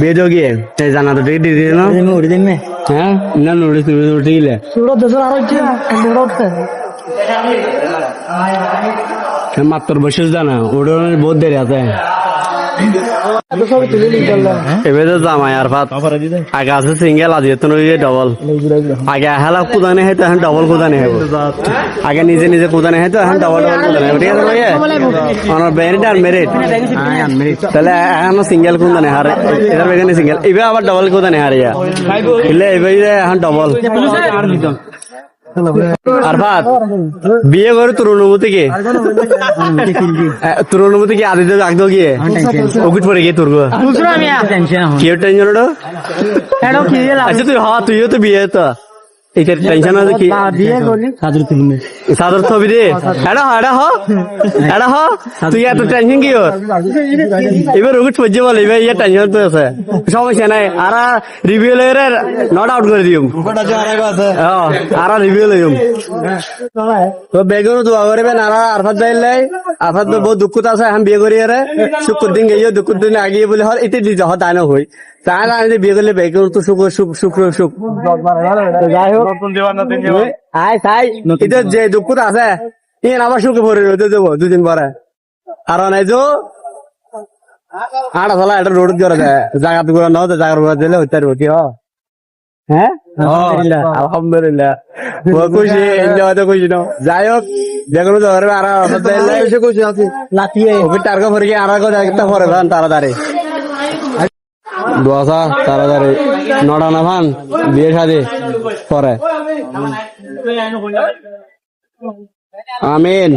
বেজো গিয়ে জানা তো ঠিক দিয়ে না হ্যাঁ না নোটিস উঠে গেলে মাত্র বসে জানা ওটা বহুত দেরি আছে এবার তো জামাই আর ভাত আগে আছে সিঙ্গেল আজ ডবল আগে হেলা কুদানে হয় তো এখন ডবল কুদানে হইব আগে নিজে নিজে কুদানে হয় তো এখন ডবল ডবল কুদানে হইব ঠিক আছে ভাইয়া আমার মেরিট আর মেরিট তাহলে এখন সিঙ্গেল কুদানে হারে এটার বেগানে সিঙ্গেল এবার আবার ডবল কুদানে হারিয়া এলে এবার এখন ডবল আর ভাত বিয়ে করে তোর অনুভূতি কি তোর অনুভূতি কি আদিত্য আগ গিয়ে ওগুট পড়ে গিয়ে তোর কেউ টেনশন আচ্ছা তুইও তো বিয়ে তো এটা টেনশন আছে কি সাদর ছবি দে তুই এত টেনশন কি ওর এবার ওগুট পড়ছে বল এবার ইয়ে টেনশন তো আছে সমস্যা নাই আর রিভিউ এর নট আউট করে দিম আর রিভিউ লইম তো বেগুন দোয়া করবেন আর আরফাত যাইলাই আরফাত তো বহুত দুঃখত আছে এখন বিয়ে করি আরে শুক্র দিন গিয়ে দুঃখ দিন আগে বলে হল এতে দিতে হয় তাই না হই তাই না আমি বিয়ে করলে বেগুন তো শুক্র যাই হোক আয় তাই এটা যে দুঃখত আছে ইন আবার সুখে ভরে দেবো দুদিন পরে আর নাই যে আটা চলা এটা রোড করে দেয় জায়গা গুলো নাও জায়গার গুলো দিলে হইতে পারবো কি হ্যাঁ আলহামদুলিল্লাহ খুশি হয়তো খুশি নাও যাই হোক যেগুলো ধরবে আর খুশি আছি টার্গা ভরে গিয়ে আর পরে ভান তাড়াতাড়ি দোয়া তাড়াতাড়ি নটা না ভান বিয়ে সাজে পরে আমিন